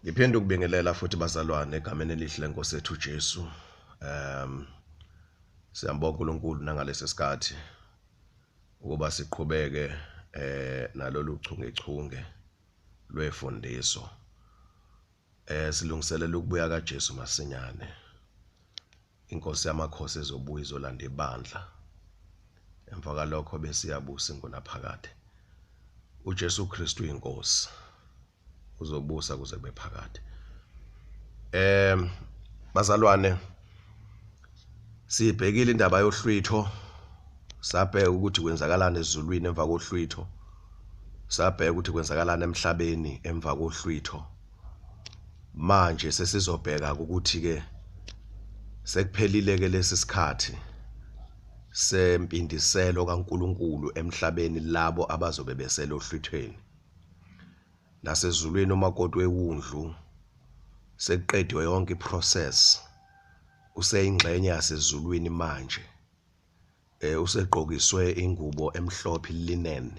Ngiphinde ukubingelela futhi bazalwane egameni elihle lenkosi yethu Jesu. Siyambonga uNkulunkulu nangalesi sikhathi ukuba siqhubeke nalolu chungechunge lwefundiso. Silungiselela ukubuya kaJesu masinyane. Inkosi yamakhosi ezobuya izolanda ibandla. Emva kalokho bese iyabusa ingunaphakade. uJesu Kristu inkosi uzobusa kuze kube phakade. Bazalwane, sibhekile indaba yohlwitho, sabheka ukuthi kwenzakalana ezulwini emva kohlwitho, sabheka ukuthi kwenzakalana emhlabeni emva kohlwitho. Manje sesizobheka ukuthi ke sekuphelile ke lesi sikhathi sempindiselo kaNkuluNkulu emhlabeni labo abazobe besele ohlwithweni. Nasezulwini umakoti wewundlu sekuqediwe yonke iprocess, useyingxenye yasezulwini manje. Useqokiswe ingubo emhlophe linen.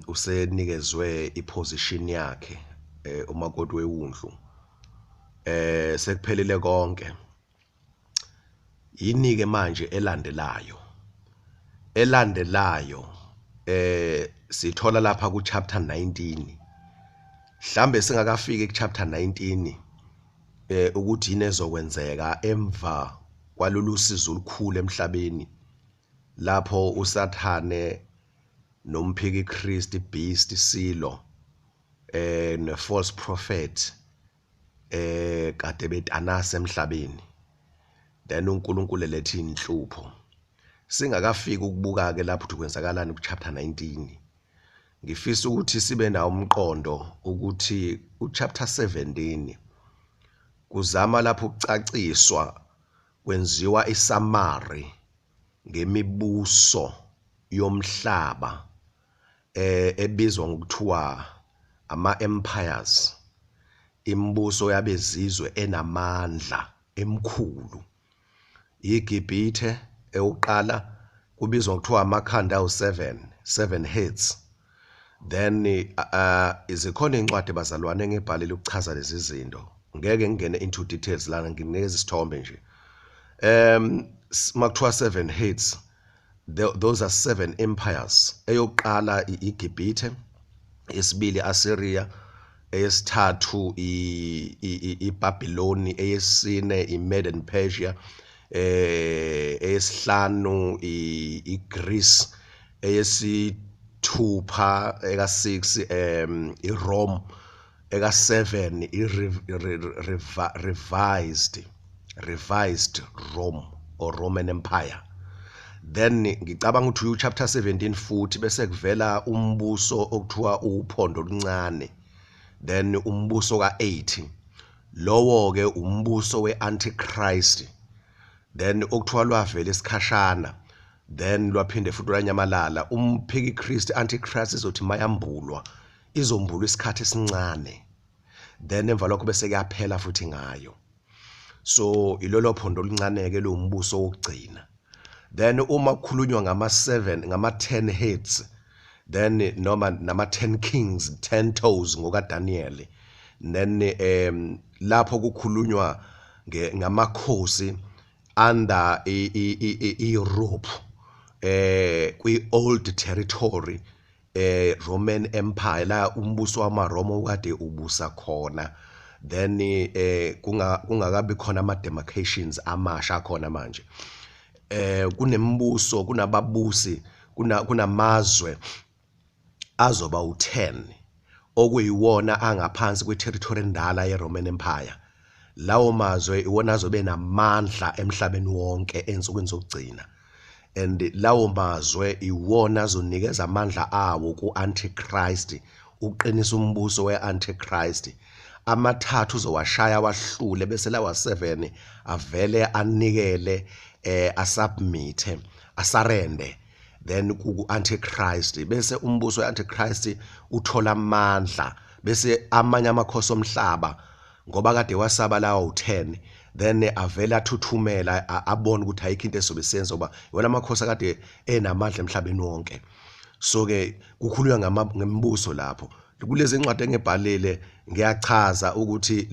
Usenikezwe iposition yakhe umakoti wewundlu. Sekuphelile konke. Yini ke manje elandelayo? Elandelayo sithola lapha ku chapter 19. Mhlambe singakafiki ku chapter 19 ukuthi yini ezokwenzeka emva kwalolu sizo olukhulu emhlabeni lapho uSathane nomphiki Christ beast silo ne false prophet kade betanasa emhlabeni. Then uNkulunkulu lethi inhlupho. Singakafiki ukubuka ke lapho kwenzakalani ku chapter 19. Ngifisa ukuthi sibe nawo umqondo ukuthi u chapter 17 kuzama lapho ukucaciswa kwenziwa isummary ngemibuso yomhlaba ebizwa ngokuthiwa ama empires, imibuso yabezizwe enamandla emkhulu. iGibhithe eyokuqala kubizwa ngokuthiwa amakhanda awu7, 7 heads. Then izikhona incwadi bazalwane ngebhalile ukuchaza lezi zinto. Ngeke ngingene into details lana, nginikeza isithombe nje. Makuthiwa 7 heads, those are 7 empires. Eyokuqala iGibhithe, esibili Assyria, eyesithathu iBabylon, eyesine iMede Persia, eyesihlanu iGreece, eyesithupha eka6 iRome, eka7 revised Rome or Roman Empire. Then ngicabanga ukuthi u chapter 17 futhi bese kuvela umbuso okuthiwa uphondo oluncane. Then umbuso ka8, lowo ke umbuso weAntichrist. Then okuthiwa lwavela isikhashana, then lwaphinde futhi lwanyamalala. Umphiki Christ Antichrist izothi mayambulwa izombulwa isikhathi esincane, then emva lokho bese kuyaphela futhi ngayo. So ilolo phondo oluncane ke lo umbuso wokugcina. Then uma kukhulunywa ngama7 ngama10 heads, then noma nama10 kings, 10 toes ngoka Daniel. Then lapho kukhulunywa ngamakhosi under Europe kwi old territory Roman Empire la umbuso wamaRoma ukade ubusa khona. Then kungakabi khona ama demarcations amasha khona manje. Kunembuso, kunababusi, kunamazwe azoba u10 okuyiwona angaphansi kweterritory endala yeRoman Empire. Lawo mazwe iwona azobe namandla emhlabeni wonke ensukwini zokugcina. And lawo mazwe iwona azonikeza amandla awo kuAntichrist, uqinisa umbuso weAntichrist. Amathathu uzowashaya wahlule bese lawa 7 avele anikele asubmit, asarende then ku-Antichrist. Bese umbuso weAntichrist uthola amandla, bese amanye amakhosi omhlaba ngoba kade wasaba lawo 10, then avela athuthumela abona ukuthi ayikho into esobe senza ngoba yona amakhosi akade enamandla emhlabeni wonke. So ke kukhulunywa ngembuso lapho. kulezi incwadi engebhalile ngiyachaza ukuthi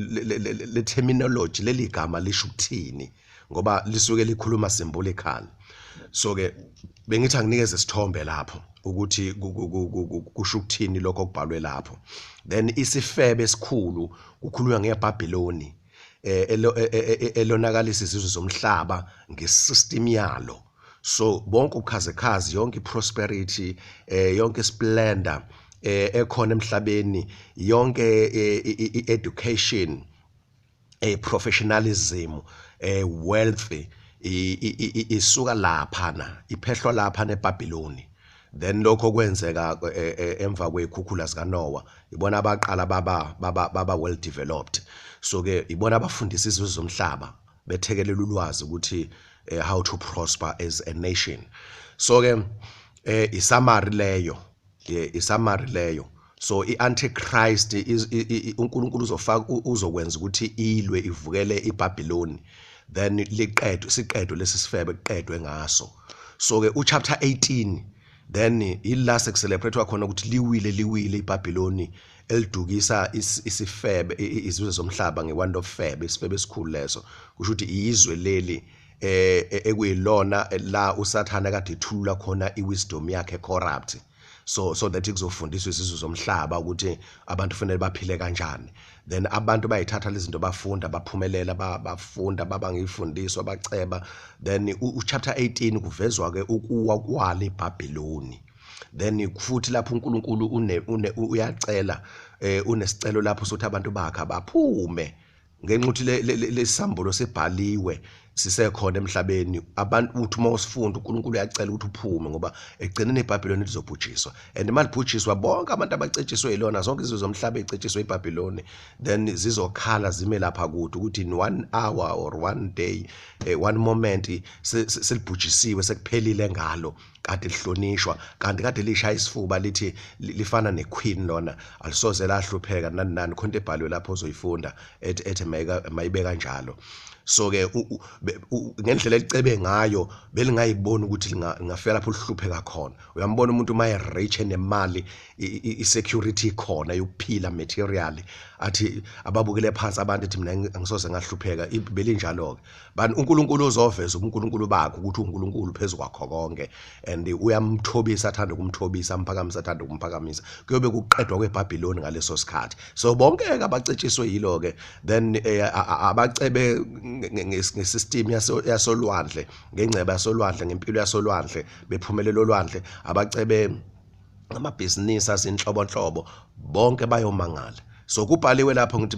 le terminology leli gama lisho ukuthini ngoba lisuke likhuluma symbolical. So ke bengithi anginikeze isithombe lapho ukuthi kusho ukuthini lokho okubhalwe lapho. Then isifebe esikhulu kukhulunywa ngeBhabhiloni elonakalisa izizwe zomhlaba ngesystem yalo. So bonke ubukhazikhazi, yonke prosperity, yonke splendor ekhona emhlabeni, yonke education, professionalism, wealth isuka lapha iphehlwa lapha neBhabhiloni. Then lokho kwenzeka emva kwekhukhula zika Noah, ibona abaqala baba well developed. So ke ibona abafundisa izizwe zomhlaba bethekelela ulwazi ukuthi how to prosper as a nation. So ke isamari leyo, isamari leyo. So iAntichrist uNkulunkulu uzokwenza ukuthi ilwe ivukele iBhabhiloni, then liqedwe siqedwe lesi sifebe kuqedwe ngaso. So ke uchapter 18 then ila sekucelebrate khona ukuthi liwile iBhabhiloni elidukisa isifebe izizwe zomhlaba nge1 of Feb, isifebe esikhulu leso. Kusho ukuthi izwe leli ekuyilona la uSathane kade ethulula khona iwisdom yakhe corrupt. So that kuzofundiswa izizwe zomhlaba ukuthi abantu kufanele baphile kanjani. Then abantu bayithatha lezi zinto bafunda baphumelela bafunda baba ngifundiswa baceba. Then uchapter 18 kuvezwa ke ukuwa kwale iBhabhiloni. Then futhi lapho uNkulunkulu uyacela unesicelo lapho sokuthi abantu bakhe baphume ngenxa ukuthi lesambulo sebhaliwe sisekhona emhlabeni. Abantu uthi mawusifunda uNkulunkulu uyacela ukuthi uphume ngoba egcineni iBhabhiloni lizobhujiswa, and malibhujiswa bonke abantu abacetshiswe yilona, zonke izizwe zomhlaba ecetshiswe iBhabhiloni, then zizokhala zime lapha kude ukuthi in 1 hour or 1 day, one moment selibhujisiwe sekuphelile ngalo. Kade lihlonishwa, kanti kade lishaya isifuba lithi lifana nequeen lona, alisoze lahlupheka nani khona ebhalwe lapho ozoyifunda ethi mayibe kanjalo. So ke ngendlela elicebe ngayo belingayibona ukuthi lingafika lapho lihlupheka khona. Uyambona umuntu maye rich enemali, isecurity khona yokuphila materially, athi ababukele phansi abantu ethi mina angisoze ngahlupheka. Belinjalo ke bani uNkulunkulu uzoveza uNkulunkulu bakhe ukuthi uNkulunkulu phezulu kwakho konke, and uyamthobisa, athanda ukumthobisa, amphakamisa, athanda ukumphakamisa. Kuyobe kuqedwa kweBhabhiloni ngaleso sikhathi. So bonke ke abacetshiswe yilo ke then abacebe ngesystem yasolwandle, ngengceba yasolwandle, ngempilo yasolwandle, bephumelela olwandle, abacebe amabhizinisi azinhlobonhlobo bonke bayomangala. So kubhaliwe lapho ngithi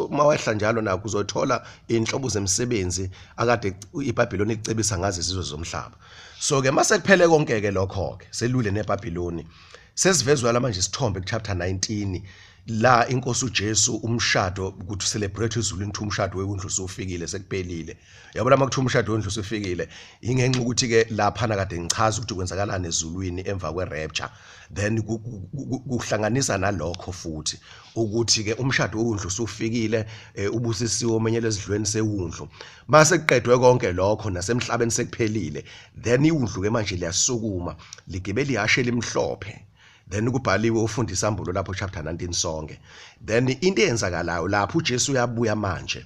mawehla njalo nakho uzothola inhlobo zemisebenzi akade iBhabhiloni icebisa ngazo izizwe zomhlaba. So ke mase kuphele konke ke lokho ke selule neBhabhiloni, sesivezwa manje isithombe kuchapter 19 la inkosi uJesu umshado ukuthi celebrate izulu ukuthi umshado wekundlu usufikile sekuphelile. Yabona makuthiwa umshado wendlu usufikile ingenxa ukuthi ke lapha na kade ngichaza ukuthi kwenzakalana ezulwini emva kwerapture. Then kuhlanganisa nalokho futhi ukuthi ke umshado wendlu usufikile, ubusisiwe omenyele ezidlweni sewundlu. Mase kuqedwe konke lokho nasemhlabeni sekuphelile, then iwundlu ke manje liyasukuma ligibela ihashe elimhlophe. Then kubhaliwe ufunda isambulo lapho chapter 19 sonke. Then into eyenzakalayo lapho uJesu uyabuya manje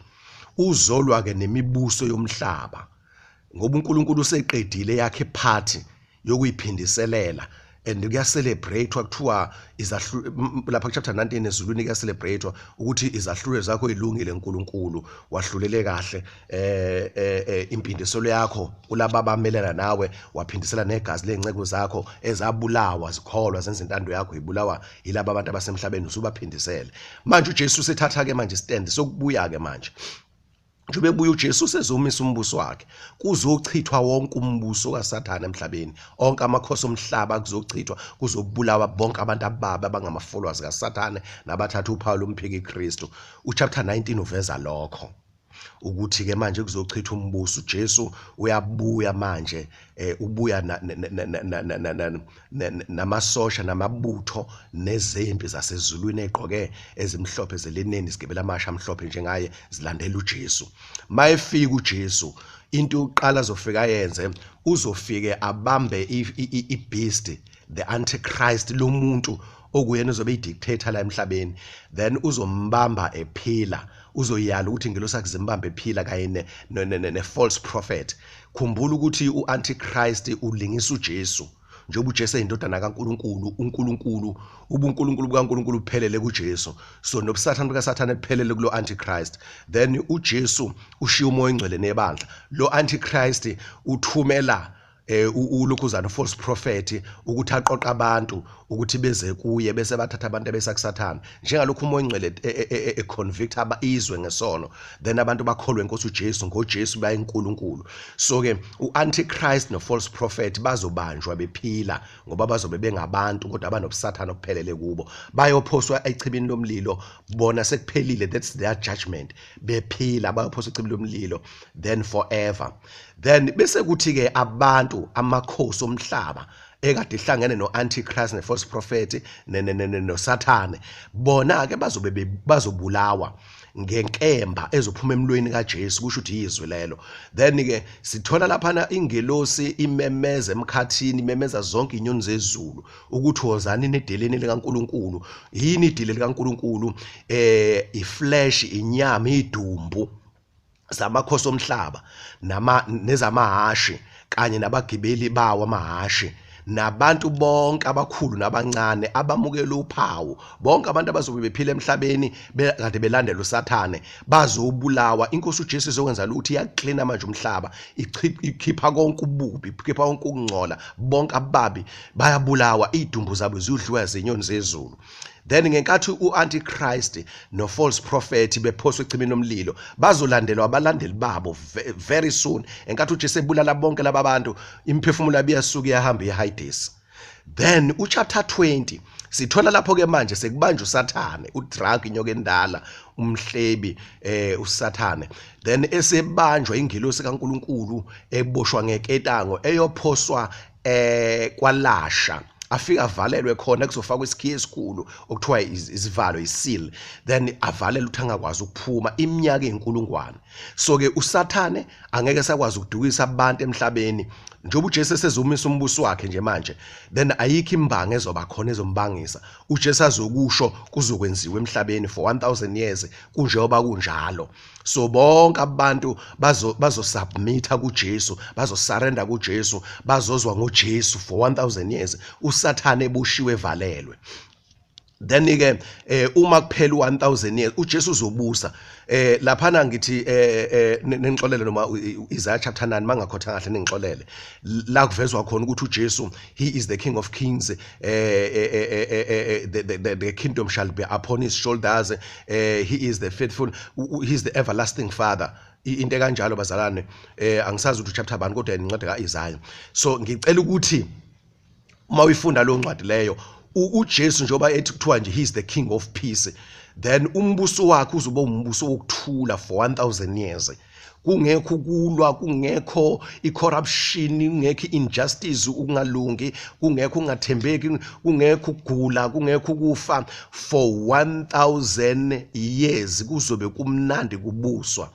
uzolwa ke nemibuso yomhlaba ngoba uNkulunkulu useqedile yakhe party yokuyiphindiselela, and kuyacelebratewa kuthiwa lapha chapter 19 ezulwini kuyacelebratewa ukuthi izahlulo zakho ilungile uNkulunkulu, wahlulele kahle impindiselo yakho kulaba abamelana nawe, waphindisela negazi lenceko zakho ezabulawa zikholwa zenza intando yakho ibulawa yilabo abantu abasemhlabeni usubaphindisele. Manje uJesu sethatha ke manje stand sokubuya ke manje njobe buya uJesu sezomisa umbuso wakhe, kuzochithwa wonke umbuso kaSathane emhlabeni, onke amakhosi omhlaba kuzochithwa, kuzobulawa bonke abantu ababe abangama-followers kaSathane nabathatha uPawulu umphiki Kristu. Uchapter 19 uveza lokho ukuthi ke manje kuzochithwa umbuso. uJesu uyabuya manje, ubuya namasosha namabutho nezempi zasezulwini egqoke ezimhlophe zelineni zigibela amasha amhlophe njengaye zilandela uJesu. Mayefika uJesu into uqala azofika yenze, uzofike abambe ibeast, the Antichrist, lo muntu okuyena uzobe idictator la emhlabeni, then uzombamba ephila, uzoyala ukuthi ingelosi yakhe zimbambe ephila kanye ne false prophet. Khumbula ukuthi uAntichrist ulingisa uJesu, njengoba uJesu eyindodana kaNkulunkulu, uNkulunkulu ubuNkulunkulu bukaNkulunkulu buphelele kuJesu. So nobusathane bukaSathane buphelele kulo Antichrist. Then uJesu ushiya umoya engcwele nebandla. Lo Antichrist uthumela ulokhuzana false prophet ukuthi aqoqa abantu ukuthi beze kuye bese bathatha abantu besakusathana, njengalokhu umoya engcwele convict izwe ngesono, then abantu bakholwe inkosi uJesu, ngoJesu baya enkulunkulu. So ke uAntichrist no false prophet bazobanjwa bephila ngoba bazobe bengabantu kodwa abanobusathana okuphelele kubo, bayophoswa echibini lomlilo, bona sekuphelile, that's their judgment, bephila bayophoswa echibini lomlilo then forever. Then bese kuthi ke abantu amakhosi omhlaba ekade ihlangene no-Antichrist ne-false prophet noSathane, bona ke bazobulawa ngenkemba ezophuma emlweni kaJesu, kusho ukuthi izwi lelo. Then ke sithola laphana ingelosi imemeza emkhathini, imemeza zonke inyoni zezulu ukuthi wozani nedeleni likaNkulunkulu. Yini idile likaNkulunkulu? Iflesh, inyama, idumbu zamakhosi omhlaba nezamahashi kanye nabagibeli bawo amahashi, nabantu bonke abakhulu nabancane abamukela uphawu, bonke abantu abazobe bephila emhlabeni kade belandela uSathane bazobulawa. Inkosi uJesu izokwenza ukuthi iyacleana manje umhlaba, ikhipha konke ububi, ikhipha konke ukungcola, bonke ababi bayabulawa, idumbu zabo zidliwa zinyoni zezulu. Then ngenkathi uAntichrist no false prophet bephoswa echibini lomlilo, bazolandelwa abalandeli babo very soon. Enkathi uJesu ebulala bonke laba bantu, imphefumulo yabo iyasuka iyahamba eHades. Then uchapter 20 sithola lapho ke manje sekubanjwa uSathane, udrug, inyoka endala, umhlebi uSathane. Then esebanjwa ingelosi kaNkulunkulu eboshwa ngeketango eyophoswa kwalasha, afika avalelwe khona kuzofakwa isikhiye esikhulu okuthiwa isivalo, iseal, then avalele ukuthi angakwazi ukuphuma iminyaka eyinkulungwane. So ke uSathane angeke sakwazi ukudukisa abantu emhlabeni njengoba uJesu esezumisa umbuso wakhe nje manje, then ayikho imbanga ezoba khona ezombangisa. uJesu azokusho kuzokwenziwa emhlabeni for 1000 years kunjengoba kunjalo. So bonke abantu bazosubmita kuJesu, bazosurrender kuJesu, bazozwa ngoJesu for 1000 years, uSathane ebushiwe evalelwe. Then ke uma kuphela 1000 years uJesu uzobusa. Laphana ngithi nenixolele noma Isaiah chapter 9 mangakhotha kahle nenixolele, la kuvezwa khona ukuthi uJesu he is the King of Kings, the kingdom shall be upon his shoulders, he is the faithful, he is the everlasting Father. Into kanjalo bazalane, angisazi ukuthi chapter bani kodwa incwadi kaIsaiah. So ngicela ukuthi uma uyifunda lo ncwadi leyo, uJesu njoba ethi kuthiwa nje he is the King of Peace, then umbuso wakhe uzoba umbuso wokuthula for 1000 years. Kungekho ukulwa, kungekho icorruption, kungekho injustice, ukungalungi, kungekho ungathembeki, kungekho ukugula, kungekho ukufa for 1000 years. Kuzobe kumnandi kubuswa.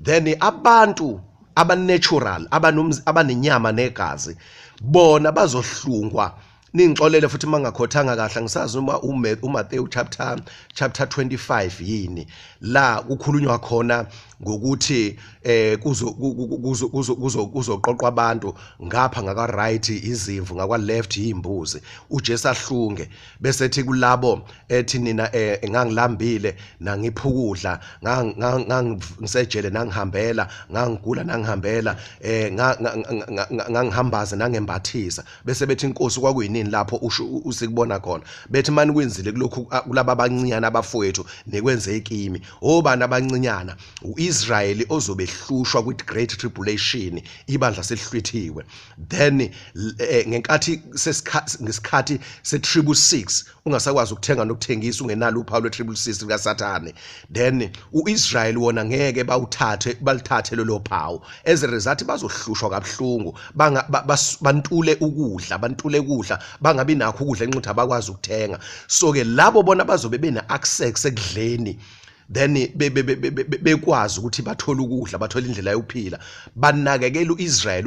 Then abantu abanatural, abanenyama negazi, bona bazohlungwa. Ningixolele futhi mangakhothanga kahle, ngisazi uma uMathewu chapter 25 yini la kukhulunywa khona ngokuthi kuzoqoqwa abantu ngapha ngaka right izimvu, ngakwa left imbuzi, uJesu ahlunge bese ethi kulabo ethi nina ngangilambile nangipha ukudla, ngisejele nangihambela, ngangigula nangihambela, ngangihambaza nangembathisa, bese bethi inkosi kwakuyini lapho usikubona khona, bethi mani kwenzile kulokhu kulaba abancinyana abafowethu nekwenze ikimi. Obani abancinyana? uIsrael ozobe hlushwa with great tribulation, ibandla selihlwithiwe. Then ngenkathi ngesikhathi se-triple 6 ungasakwazi ukuthenga nokuthengisa ungenalo uphawu lwe-triple 6 likaSathane, then uIsrael wona ngeke balithathe lelo phawu. As a result bazohlushwa kabuhlungu, bantule ukudla, bangabi nakho ukudla enxuthi abakwazi ukuthenga. So ke labo bona bazobe bena access ekudleni then bekwazi ukuthi bathola ukudla, bathola indlela yokuphila, banakekela uIsrael,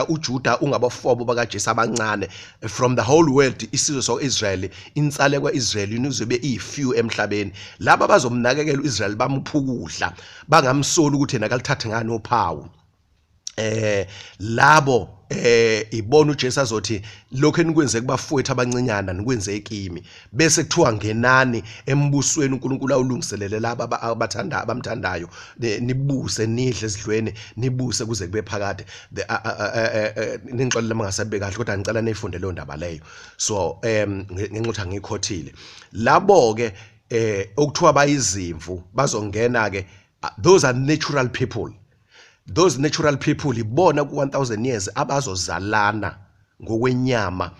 uJuda ungabafobo bakaJesu abancane from the whole world. Isizwe soIsrael, insale kwaIsrael izobe few emhlabeni. Laba bazomnakekela uIsrael, bamupha ukudla, bangamsoli ukuthi yena akalithathe ngani uphawu. Labo ibona uJesu azothi lokho enikwenze kubafowethu abancinyana nikwenze kimi, bese kuthiwa ngenani embusweni uNkulunkulu awulungiselele laba abamthandayo, nibuse nidle esidlweni, nibuse kuze kube phakade. Ningixolele mangasabe kahle kodwa ngicela nifunde leyo ndaba leyo. So ngenxa ngikhothile labo ke okuthiwa bayizimvu bazongena ke, those are natural people. Those natural people ibona ku 1000 years abazozalana ngokwenyama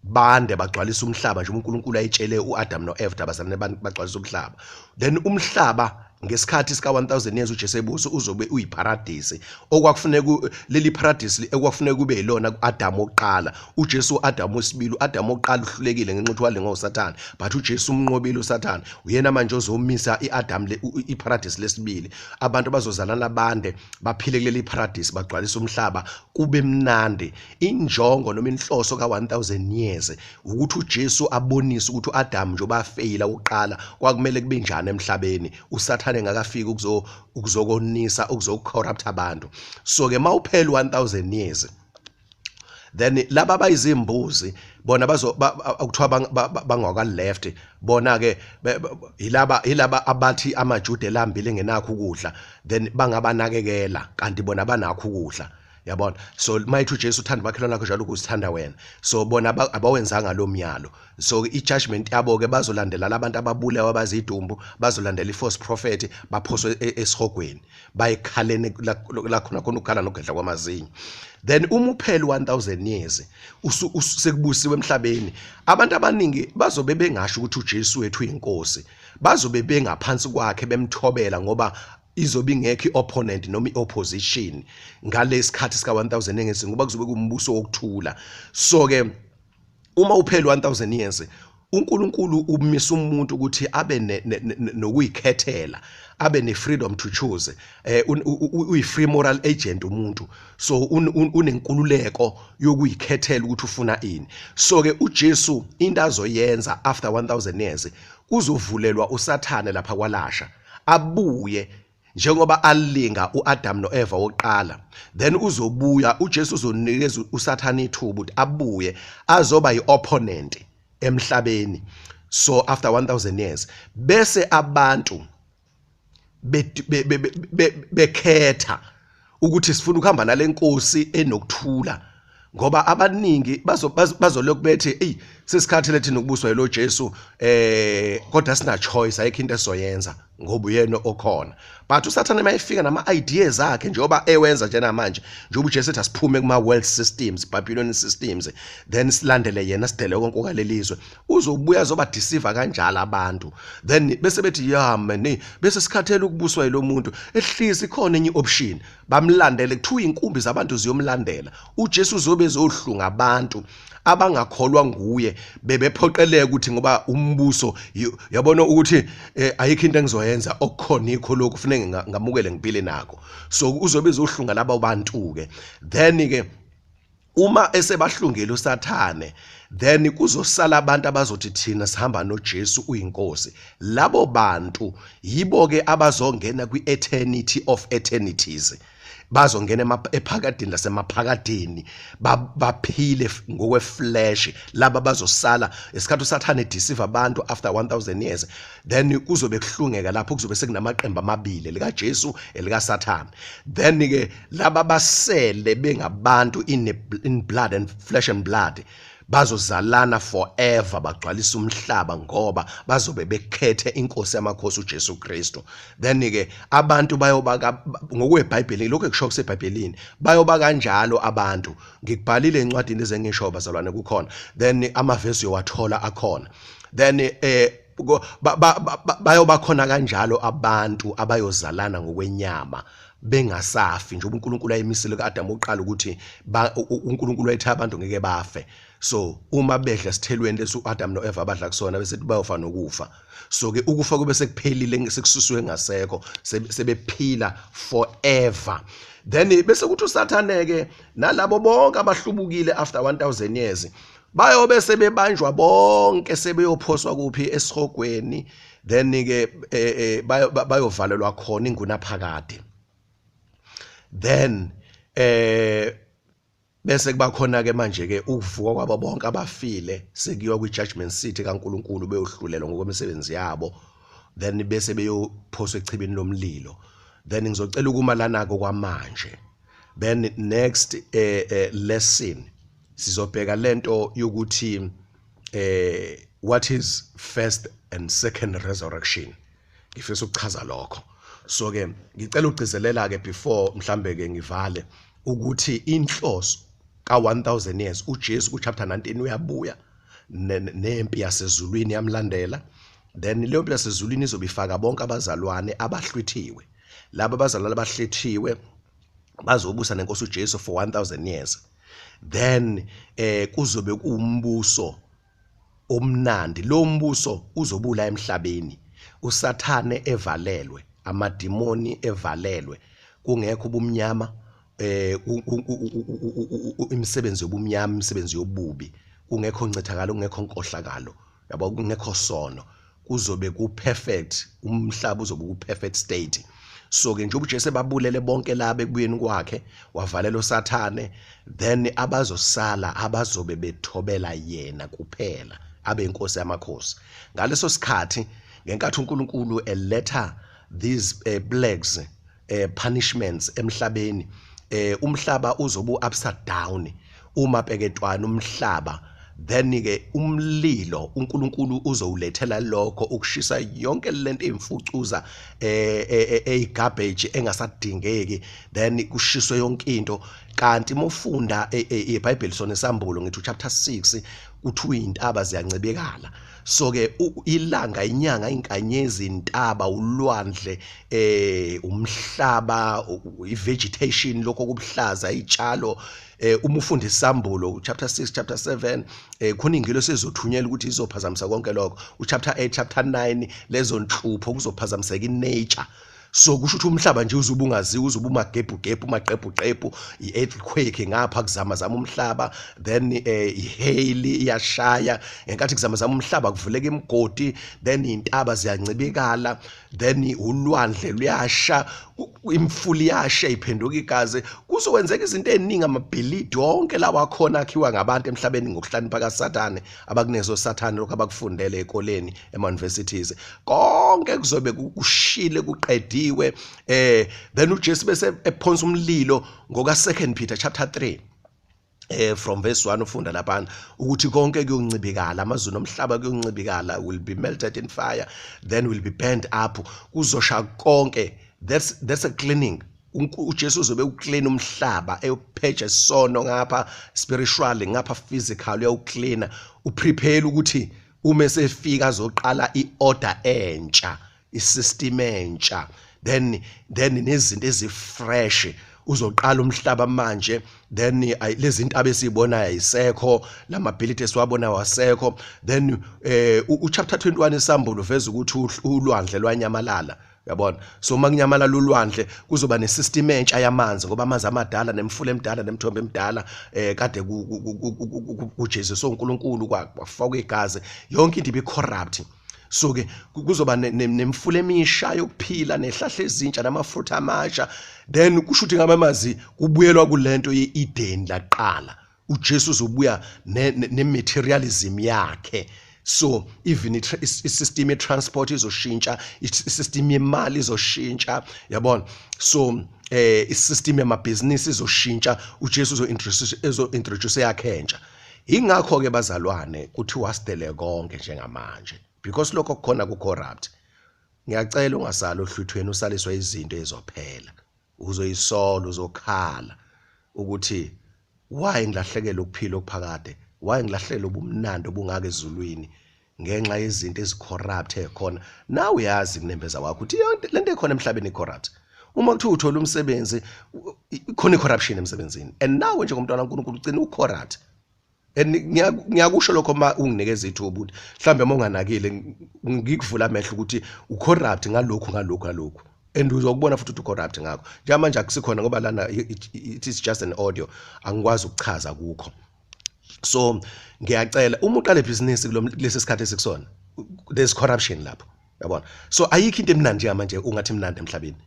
bande bagcwalisa umhlaba nje uNkulunkulu ayitshele uAdam noEva abazalane bagcwalisa umhlaba. Then umhlaba ngesikhathi sika 1000 years uJesu ebuso uzobe uyiparadise, okwakufuneka leli paradise ekwakufuneka kube yilona kuAdam oqala. uJesu uAdam wesibili, uAdam oqala uhlulekile ngenxa ukuthi wale ngoSathane, but uJesu umnqobile uSathane, uyena manje ozomisa iAdam iparadise lesibili. Abantu bazozalana bande baphile kuleli paradise bagcwalisa umhlaba kube mnandi. Injongo noma inhloso ka 1000 years ukuthi uJesu abonise ukuthi uAdam nje obafeyila uqala kwakumele kube njani emhlabeni, uSathane ngakafika ukuzokonisa ukuzocorrupt abantu. So ke mawuphela 1000 years, then laba bayizimbuzi bona okuthiwa bangwaka left, bona ke ilaba abathi amaJuda elambile ngenakho ukudla, then bangabanakekela kanti bona banakho ukudla. Yabona, so mayithi uJesu uthanda bakhelwana lakho njalo ukuzithanda wena, so bona abawenzanga lo myalo. So i-judgment yabo ke bazolandela labantu ababulawa abazidumbu, bazolandela i-false prophet, baphoswe esihogweni, bayikhalene la khona ukukhala nogedla kwamazinyo. Then uma uphela 1000 years sekubusiwe emhlabeni, abantu abaningi bazobe bengasho ukuthi uJesu wethu uyinkosi, bazobe bengaphansi kwakhe bemthobela ngoba izobe ingekho i-opponent noma i-opposition ngalesikhathi sika 1000 years ngoba kuzobe kumbuso wokuthula. So ke uma uphela 1000 years uNkulunkulu umisa umuntu ukuthi abe nokuyikhethela, abe ne-freedom to choose, uyi-free moral agent umuntu, so unenkululeko yokuyikhethela ukuthi ufuna ini. So ke uJesu into azoyenza after 1000 years kuzovulelwa uSathane lapha kwalasha, abuye njengoba alinga uAdam noEva oqala, then uzobuya uJesu uzonikeza uSathane ithuba ukuthi abuye azoba yi-opponent emhlabeni. So after 1000 years bese abantu bekhetha ukuthi sifuna ukuhamba nalenkosi enokuthula, ngoba abaningi bazoloku bethi hey sesikhathi lethi nokubuswa yilo Jesu, kodwa sina choice, ayikho into esizoyenza ngoba uyena okhona. But uSathane mayefika nama ideas akhe njengoba ewenza nje namanje, njengoba uJesu ethi asiphume kuma world systems, Babylonian systems, then silandele yena sidele konke okalelizwe, uzobuya zoba deceive kanjalo abantu. Then bese bethi ya man, bese sikhathela ukubuswa yilo muntu, ehlisi khona enye option, bamlandele kuthiwa inkumbi zabantu ziyomlandela. uJesu uzobe ezohlunga abantu abangakholwa nguye, bebephoqeleka ukuthi ngoba umbuso yabona ukuthi ayikho into engizoyenza okukhona ikho lokho kufanele ngamukele ngiphile nako. So uzobe ezohlunga laba bantu ke, then ke uma esebahlungile uSathane, then kuzosala abantu abazothi thina sihamba noJesu uyinkosi. Labo bantu yibo ke abazongena kwi-eternity of eternities, bazongena ephakadeni lasemaphakadeni baphile ngokweflesh. Laba bazosala esikhathi uSathane deceive abantu after 1000 years, then kuzobe kuhlungeka lapho kuzobe sekunamaqembu amabili, lika Jesu elika Sathane. Then ke laba basele bengabantu in blood and flesh and blood bazozalana forever, bagcwalisa umhlaba ngoba bazobe bekhethe inkosi yamakhosi uJesu Kristu. Then ke abantu bayobaka ngokweBhayibheli, lokho ekusho kuseBhayibhelini, bayoba kanjalo abantu. Ngikubhalile encwadini ezengisho bazalwane kukhona, then amavesi yowathola akhona. Then bayoba khona kanjalo abantu abayozalana ngokwenyama, bengasafi nje uNkulunkulu ayimisile kaAdam oqala ukuthi uNkulunkulu wayethe abantu ngeke bafe. So uma bedla sithelweni leso uAdam noEva abadla kusona bese bayofa nokufa. So ke ukufa kube sekuphelile sekususwe ngasekho sebephila forever. Then bese kuthi uSathane ke nalabo bonke abahlubukile after 1000 years bayobe sebebanjwa bonke sebeyophoswa kuphi esihogweni. Then ke bayovalelwa khona ingunaphakade. Then bese kuba khona ke manje ke ukuvuka kwabo bonke abafile sekuyiwa kwi-judgment seat kaNkulunkulu beyohlulelwa ngokwemisebenzi yabo. Then bese beyophoswa echibini lomlilo. Then ngizocela ukuma lana kwamanje. Then next lesson sizobheka lento yokuthi what is first and second resurrection. Ngifisa ukuchaza lokho. So ke ngicela ugcizelela ke before mhlambe ke ngivale ukuthi inhloso ka 1000 years uJesu ku chapter 19 uyabuya nempi yasezulwini yamlandela. Then leyo mpi yasezulwini izobifaka bonke abazalwane abahlwithiwe. Labo abazalwane abahlwithiwe bazobusa nenkosi uJesu for 1000 years. Then kuzobe kuumbuso omnandi. Lo mbuso uzobula emhlabeni. USathane evalelwe, amadimoni evalelwe, kungekho ubumnyama, imisebenzi yobumnyama, imisebenzi yobubi, kungekho ncithakalo, kungekho nkohlakalo, yabo kungekho sono, kuzobe ku perfect, umhlaba uzobe ku perfect state. So ke nje uJesu babulele bonke laba ekubuyeni kwakhe wavalelo Sathane, then abazosala abazobe bethobela yena kuphela abe inkosi yamakhosi. Ngaleso sikhathi ngenkathi uNkulunkulu eletha these plagues, punishments emhlabeni, umhlaba uzobu upside down uma bheketwana umhlaba. Then ke umlilo uNkulunkulu uzowulethela lokho ukushisa yonke lento emfucuza garbage engasadingeki. Then kushiswe yonke into. Kanti mofunda iBhayibheli sona esambulo ngithi chapter 6 kuthi uyintaba ziyancebekala. So ke ilanga, inyanga, inkanyezi, intaba, ulwandle, umhlaba, ivegetation lokho kubuhlaza, itshalo. Uma ufunda isambulo chapter 6 chapter 7 khona ingilo sezothunyela ukuthi izophazamisa konke lokho. Chapter 8 chapter 9 lezo nhlupho kuzophazamiseka inature. So kusho ukuthi umhlaba nje uzubungaziwe, uzubumagebhugebhu, maqebuqebhu, i-earthquake ngapha kuzamazama umhlaba. Then i-hail iyashaya enkathi kuzamazama umhlaba kuvuleka imigodi. Then intaba ziyancibikala. Then ulwandle luyasha, imfuli yasha iphenduka igazi. Kuzokwenzeka izinto eziningi, amabhilidi wonke lawa akhona akhiwa ngabantu emhlabeni ngokuhlakanipha kaSathane abakunezo Sathane lokho abakufundele ekoleni ema-universities. Konke kuzobe kushile kuqediwe. Then uJesu bese ephonsa umlilo ngoka 2 Peter chapter 3 from verse 1 ufunda lapha ukuthi konke kuyoncibikala, amazulu omhlaba kuyoncibikala, will be melted in fire, then will be burned up. Kuzosha konke. That's a cleaning. uJesu uzobe uclean umhlaba, eyopheja isono ngapha spiritually, ngapha physical, uyawucleana, uprepare ukuthi uma sefika azoqala iorder entsha, isystem entsha. Then nezinto ezifresh uzoqala umhlaba manje. Then lezi zinto abesibona ayisekho, lamabhilidi esiwabona wasekho. Then uchapter 21 isambulo veza ukuthi ulwandle lwanyamalala, yabona. So makunyamalala ulwandle kuzoba nesystem entsha yamanzi, ngoba amanzi amadala nemfula emidala nemithombo emidala kade kuJesu uNkulunkulu kwafaka igazi, yonke into ibe corrupt. So ke kuzoba nemfula emisha yokuphila, nehlahla ezintsha, namafruit amasha. Then kusho ukuthi ngamamazi kubuyelwa kulento yeEden laqala. uJesu uzobuya nematerialism yakhe. So even isystem ye-transport izoshintsha, isystem yemali izoshintsha, yabona. So isystem yamabhizinisi izoshintsha, uJesu uzo-introduce yakhe entsha. Ingakho ke bazalwane kuthi wasitele konke njengamanje, because lokho kukhona ku-corrupt. Ngiyacela ungasali ohluthweni usaliswe izinto ezophela, uzoyisola, uzokhala ukuthi why ngilahlekela ukuphila okuphakade, why ngilahlekela ubumnandi obungaka ezulwini ngenxa yezinto ezicorrupt ekhona. Nawe uyazi kunembeza wakho ukuthi lento ekhona emhlabeni icorrupt. uma kuthiwa uthola umsebenzi khona icorruption emsebenzini, and nawe njengomntwana kaNkulunkulu ugcina ucorrupt. And ngiyakusho lokho uma unginikeza ithuba ukuthi mhlambe uma unganakile ngikuvula amehlo ukuthi ucorrupt ngalokhu and uzokubona futhi ukuthi ucorrupt ngakho. Njengamanje akusikhona ngoba lana it is just an audio, angikwazi ukuchaza kukho. So ngiyacela uma uqala ibhizinisi kulesi sikhathi esikusona, there's corruption lapho, yabona. So ayikho into emnandi njengamanje ungathi mnandi emhlabeni,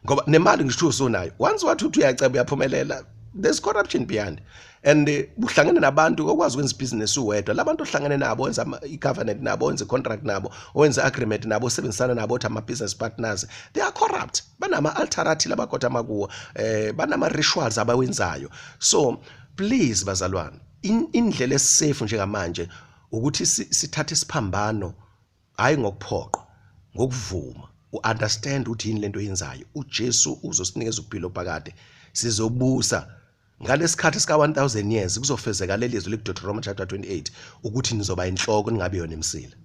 ngoba nemali ngisho usonayo once wathi uyaceba uyaphumelela, there's corruption behind. And uhlangene nabantu okwazi ukwenza business uwedwa, labantu ohlangene nabo wenza i-covenant nabo, wenza i-contract nabo, wenza agreement nabo, osebenzisana nabo othi ama-business partners, they are corrupt. Banama-alterati labakhothama kuwo, banama-rituals abawenzayo. So please bazalwane, indlela esafe njengamanje ukuthi sithathe isiphambano, hayi ngokuphoqa, ngokuvuma, u-understand ukuthi yini lento yenzayo. uJesu uzosinikeza ukuphila ophakade, sizobusa ngalesikhathi sika 1000 years. Kuzofezeka lelizwi leDeuteronomy chapter 28 ukuthi nizoba inhloko ningabe yona emsila.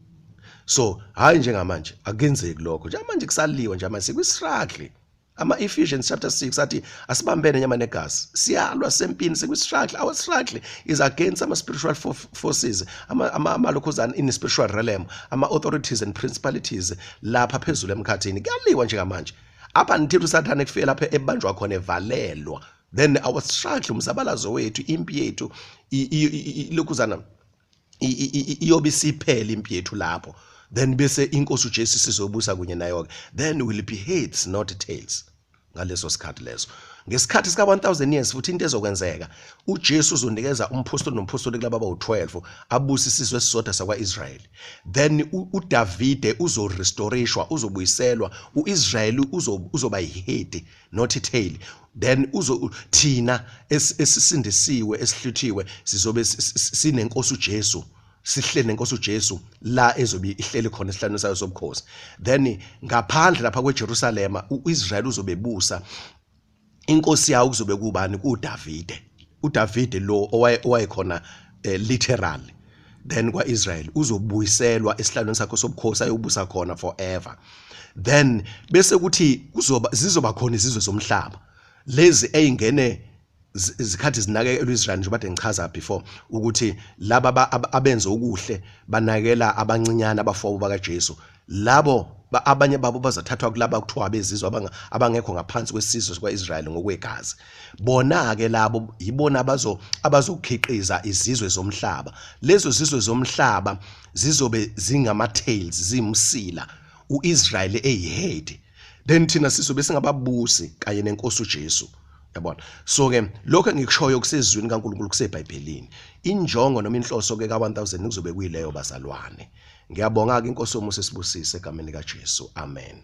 So hayi njengamanje akenzeki lokho, njengamanje kusaliwa nje manje sikwi-struggle. Ama-Ephesians chapter 6 athi asibambene nyama negazi, siyalwa sempini sikwi-struggle. Our struggle is against ama-spiritual forces, amalokhuzana in the spiritual realm, ama-authorities and principalities lapha phezulu emkhathini. Kuyaliwa njengamanje, apha nithithi usathane kufike lapha ebanjwa khona evalelwa. Then our struggle, umzabalazo wethu, impi yethu lokhuzana iyobe isiphela impi yethu lapho. Then bese inkosi uJesu sizobusa kunye nayo ke, then will be heads not tails ngaleso sikhathi leso. Ngesikhathi sika 1000 years futhi into ezokwenzeka, uJesu uzonikeza umphostoli nomphostoli kulabo abawu12 abusa isizwe esisodwa sakwaIsrael. Then uDavide uzorestoreshwa, uzobuyiselwa, uIsrael uzoba yihead not tail. Then thina esisindisiwe esihluthiwe sizobe sinenkosi uJesu, sihlele nenkosi uJesu la ezobe ihlele khona esihlanu sayo sobukhosi. Then ngaphandle lapha kweJerusalema uIsrael uzobebusa, inkosi yawo kuzobe kubani? kuDavide. uDavide lo owayekhona literal. Then kwaIsrael uzobuyiselwa esihlanu sakho sobukhosi ayobusa khona forever. Then bese kuthi zizoba khona izizwe zomhlaba lezi eyingene izikhathi zinakekelwa Israel nje bade ngichaza before ukuthi laba abenza okuhle banakela abancinyana abafowabo bakaJesu. Labo abanye babo bazathathwa kulaba kuthiwa abezizwe abangekho ngaphansi kwesizwe kwaIsrael ngokwegazi. Bona ke labo yibona abazokhiqiza izizwe zomhlaba. Lezo zizwe zomhlaba zizobe zingama tails, zimsila, uIsrael eyihead. Then thina sizobe singababusi kanye nenkosi uJesu, yabona. So ke lokho engikushoyo kusezwini kaNkulunkulu kuseBhayibhelini. Injongo noma inhloso ke ka 1000 kuzobe kuyileyo bazalwane. Ngiyabonga ke inkosi yomusa sibusise egameni likaJesu. Amen.